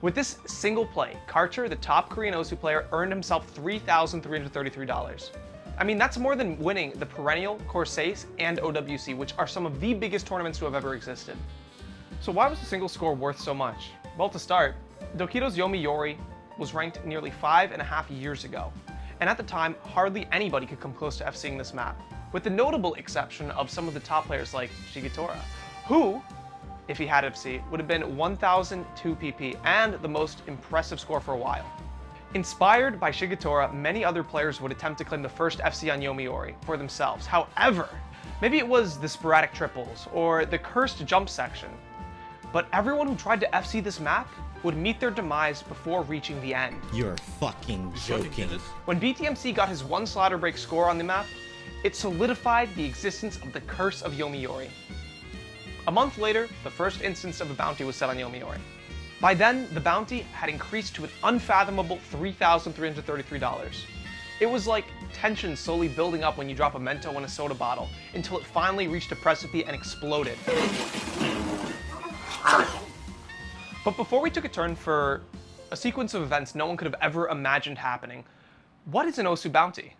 With this single play, Karcher, the top Korean Osu player, earned himself $3,333. I mean, that's more than winning the Perennial, Corsace, and OWC, which are some of the biggest tournaments to have ever existed. So why was a single score worth so much? Well, to start, Dokito's Yomiuri was ranked nearly 5.5 years ago, and at the time, hardly anybody could come close to FCing this map, with the notable exception of some of the top players like Shigetora, who, if he had FC, would have been 1002 PP and the most impressive score for a while. Inspired by Shigetora, many other players would attempt to claim the first FC on Yomiuri for themselves. However, maybe it was the sporadic triples or the cursed jump section, but everyone who tried to FC this map would meet their demise before reaching the end. You're fucking joking. When BTMC got his one slider break score on the map, it solidified the existence of the curse of Yomiuri. A month later, the first instance of a bounty was set on Yomiuri. By then, the bounty had increased to an unfathomable $3,333. It was like tension slowly building up when you drop a Mento in a soda bottle, until it finally reached a precipice and exploded. But before we took a turn for a sequence of events no one could have ever imagined happening, what is an Osu bounty?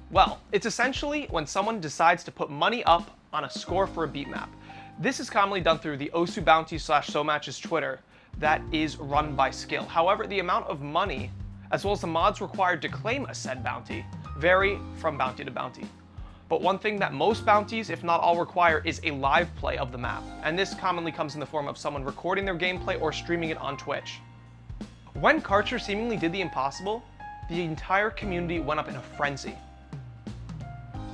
Well, it's essentially when someone decides to put money up on a score for a beat map. This is commonly done through the Osu Bounties /So Matches Twitter that is run by skill. However, the amount of money, as well as the mods required to claim a said bounty, vary from bounty to bounty. But one thing that most bounties, if not all, require is a live play of the map, and this commonly comes in the form of someone recording their gameplay or streaming it on Twitch. When Karcher seemingly did the impossible, the entire community went up in a frenzy.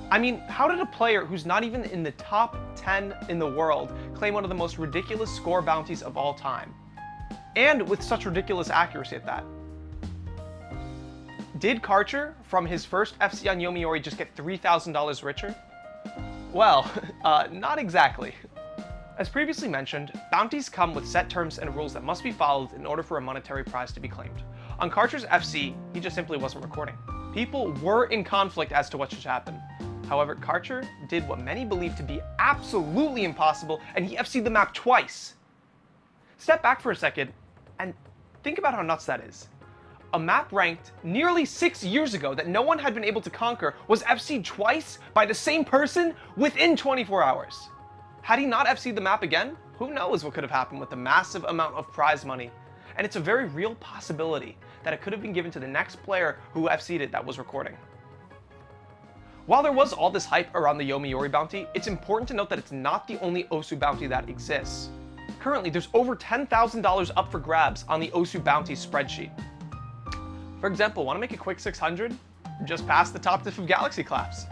I mean, how did a player who's not even in the top 10 in the world claim one of the most ridiculous score bounties of all time? And with such ridiculous accuracy at that. Did Karcher, from his first FC on Yomiuri, just get $3,000 richer? Well, not exactly. As previously mentioned, bounties come with set terms and rules that must be followed in order for a monetary prize to be claimed. On Karcher's FC, he just simply wasn't recording. People were in conflict as to what should happen. However, Karcher did what many believe to be absolutely impossible, and he FC'd the map twice. Step back for a second and think about how nuts that is. A map ranked nearly 6 years ago that no one had been able to conquer was FC'd twice by the same person within 24 hours. Had he not FC'd the map again, who knows what could have happened with the massive amount of prize money. And it's a very real possibility that it could have been given to the next player who FC'd it that was recording. While there was all this hype around the Yomiuri bounty, it's important to note that it's not the only Osu bounty that exists. Currently, there's over $10,000 up for grabs on the Osu bounty spreadsheet. For example, want to make a quick 600? Just pass the top diff of Galaxy Claps.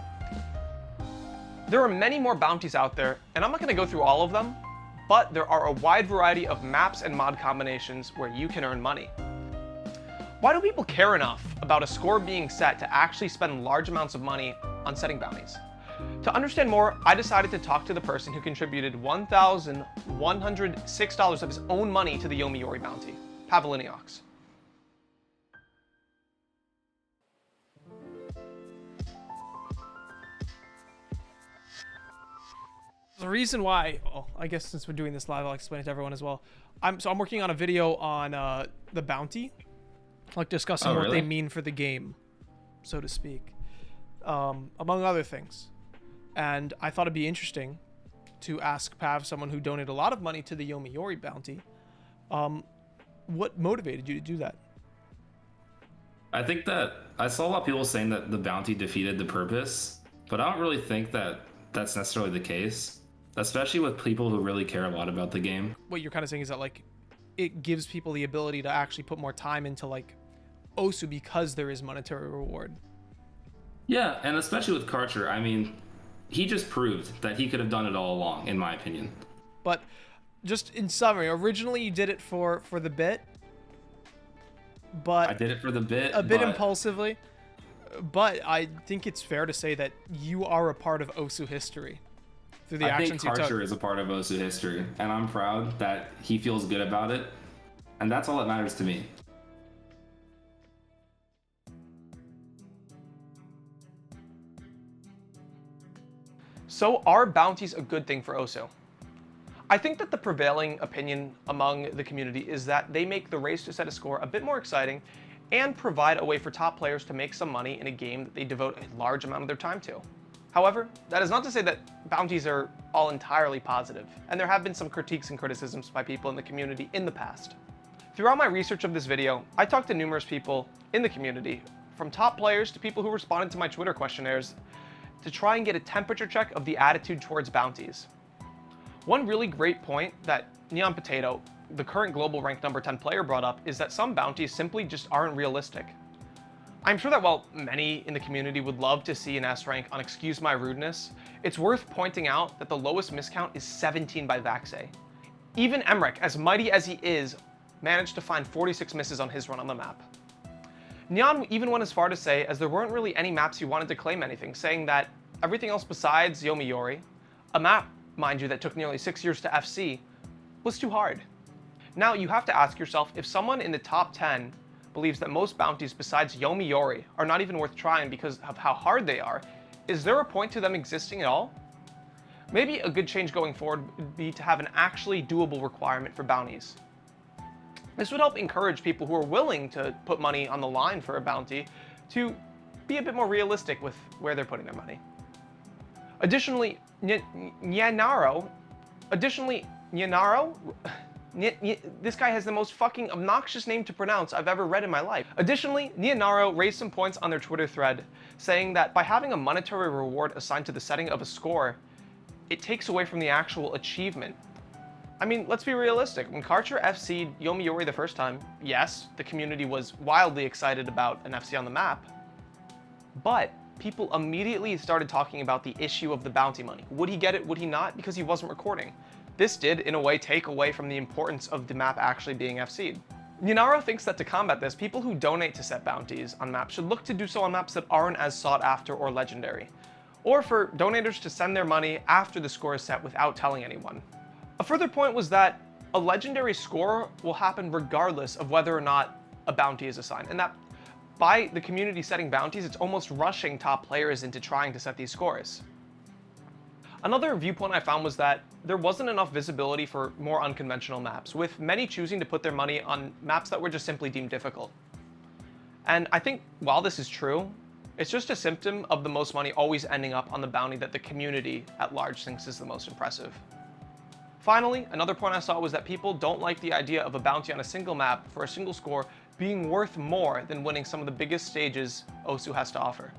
There are many more bounties out there, and I'm not going to go through all of them, but there are a wide variety of maps and mod combinations where you can earn money. Why do people care enough about a score being set to actually spend large amounts of money on setting bounties? To understand more, I decided to talk to the person who contributed $1,106 of his own money to the Yomiuri bounty, Pavliniox. The reason why, well, I guess since we're doing this live, I'll explain it to everyone as well. I'm working on a video on the bounty, like discussing what they mean for the game, so to speak, among other things. And I thought it'd be interesting to ask Pav, someone who donated a lot of money to the Yomiuri bounty, what motivated you to do that? I think that I saw a lot of people saying that the bounty defeated the purpose, but I don't really think that that's necessarily the case, especially with people who really care a lot about the game. What you're kind of saying is that, like, it gives people the ability to actually put more time into, like, Osu because there is monetary reward. Yeah, and especially with Karcher, I mean, he just proved that he could have done it all along, in my opinion. But just in summary, originally you did it for the bit, but I did it for the bit, a bit impulsively. But I think it's fair to say that you are a part of Osu history through the actions you took. I think Karcher is a part of Osu history, and I'm proud that he feels good about it, and that's all that matters to me. So are bounties a good thing for Osu? I think that the prevailing opinion among the community is that they make the race to set a score a bit more exciting and provide a way for top players to make some money in a game that they devote a large amount of their time to. However, that is not to say that bounties are all entirely positive, and there have been some critiques and criticisms by people in the community in the past. Throughout my research of this video, I talked to numerous people in the community, from top players to people who responded to my Twitter questionnaires, to try and get a temperature check of the attitude towards bounties. One really great point that Neon Potato, the current global ranked number 10 player, brought up is that some bounties simply just aren't realistic. I'm sure that while many in the community would love to see an S rank on Excuse My Rudeness, it's worth pointing out that the lowest miscount is 17 by Vaxay. Even Emrek, as mighty as he is, managed to find 46 misses on his run on the map. Neon even went as far to say as there weren't really any maps he wanted to claim anything, saying that everything else besides Yomiuri, a map, mind you, that took nearly 6 years to FC, was too hard. Now you have to ask yourself, if someone in the top 10 believes that most bounties besides Yomiuri are not even worth trying because of how hard they are, is there a point to them existing at all? Maybe a good change going forward would be to have an actually doable requirement for bounties. This would help encourage people who are willing to put money on the line for a bounty to be a bit more realistic with where they're putting their money. Additionally, Nyanaro, this guy has the most fucking obnoxious name to pronounce I've ever read in my life. Additionally, Nyanaro raised some points on their Twitter thread, saying that by having a monetary reward assigned to the setting of a score, it takes away from the actual achievement. I mean, let's be realistic. When Karcher FC'd Yomiuri the first time, yes, the community was wildly excited about an FC on the map, but people immediately started talking about the issue of the bounty money. Would he get it, would he not? Because he wasn't recording. This did, in a way, take away from the importance of the map actually being FC'd. Nyanaro thinks that to combat this, people who donate to set bounties on maps should look to do so on maps that aren't as sought after or legendary, or for donators to send their money after the score is set without telling anyone. A further point was that a legendary score will happen regardless of whether or not a bounty is assigned, and that by the community setting bounties, it's almost rushing top players into trying to set these scores. Another viewpoint I found was that there wasn't enough visibility for more unconventional maps, with many choosing to put their money on maps that were just simply deemed difficult. And I think while this is true, it's just a symptom of the most money always ending up on the bounty that the community at large thinks is the most impressive. Finally, another point I saw was that people don't like the idea of a bounty on a single map for a single score being worth more than winning some of the biggest stages Osu has to offer.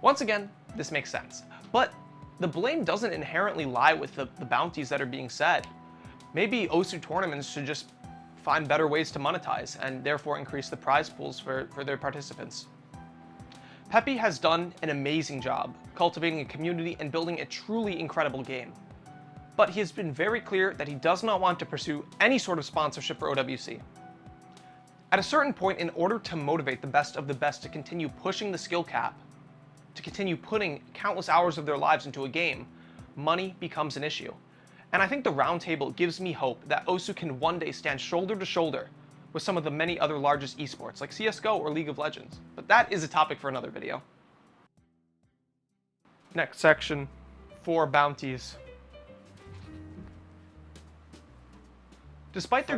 Once again, this makes sense, but the blame doesn't inherently lie with the bounties that are being set. Maybe Osu tournaments should just find better ways to monetize and therefore increase the prize pools for their participants. Peppy has done an amazing job cultivating a community and building a truly incredible game. But he has been very clear that he does not want to pursue any sort of sponsorship for OWC. At a certain point, in order to motivate the best of the best to continue pushing the skill cap, to continue putting countless hours of their lives into a game, money becomes an issue. And I think the roundtable gives me hope that Osu can one day stand shoulder to shoulder with some of the many other largest esports like CSGO or League of Legends. But that is a topic for another video. Next section, 4 bounties. Despite there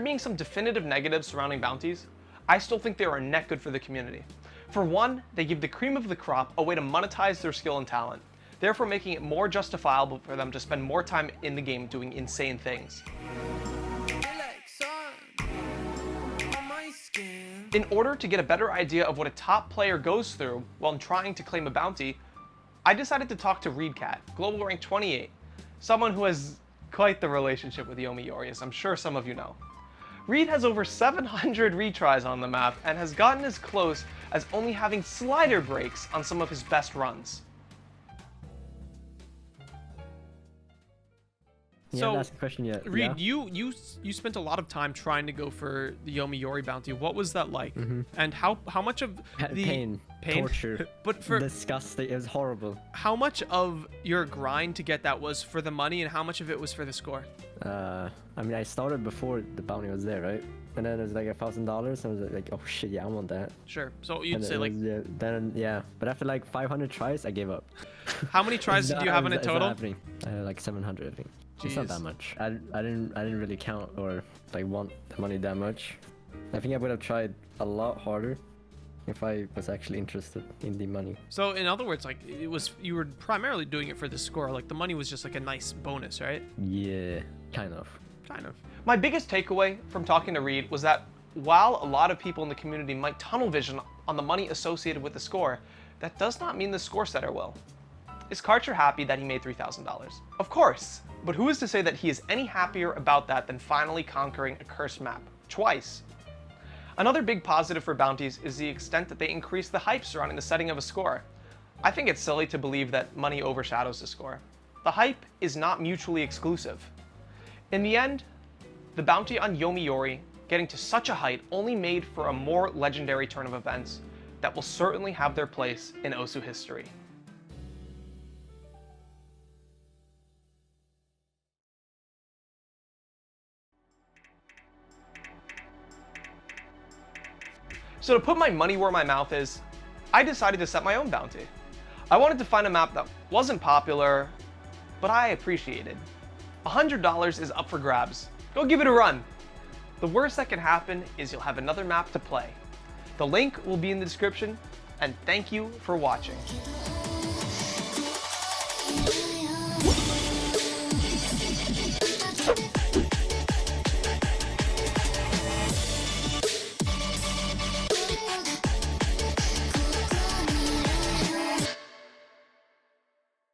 being some definitive negatives surrounding bounties, I still think they are a net good for the community. For one, they give the cream of the crop a way to monetize their skill and talent, therefore making it more justifiable for them to spend more time in the game doing insane things. In order to get a better idea of what a top player goes through while trying to claim a bounty, I decided to talk to Reedkatt, global rank 28, someone who has quite the relationship with Yomiuri, as I'm sure some of you know. Reed has over 700 retries on the map and has gotten as close as only having slider breaks on some of his best runs. Yeah, So, ask a question yet. Reed, Yeah? you spent a lot of time trying to go for the Yomiuri bounty. What was that like? Mhm. And how much of the Pain, torture, but for disgusting. It was horrible. how much of your grind to get that was for the money, and how much of it was for the score? I mean, I started before the bounty was there, right? And then it was like $1,000. I was like, oh shit, yeah, I want that. Sure. So you'd And say it like, was, yeah, then yeah, but after like 500 tries, I gave up. how many tries did you have in a It's not total? happening. Like 700, I think. It's not Jeez. that much. I didn't really count or like want the money that much. I think I would have tried a lot harder if I was actually interested in the money. So in other words, like you were primarily doing it for the score. Like the money was just like a nice bonus, right? Yeah, kind of. Kind of. My biggest takeaway from talking to Reed was that while a lot of people in the community might tunnel vision on the money associated with the score, that does not mean the score setter will. Is Karcher happy that he made $3,000? Of course, but who is to say that he is any happier about that than finally conquering a cursed map twice? Another big positive for Bounties is the extent that they increase the hype surrounding the setting of a score. I think it's silly to believe that money overshadows the score. The hype is not mutually exclusive. In the end, the bounty on Yomiuri getting to such a height only made for a more legendary turn of events that will certainly have their place in Osu history. So to put my money where my mouth is, I decided to set my own bounty. I wanted to find a map that wasn't popular, but I appreciated. $100 is up for grabs. Go give it a run. The worst that can happen is you'll have another map to play. The link will be in the description, and thank you for watching.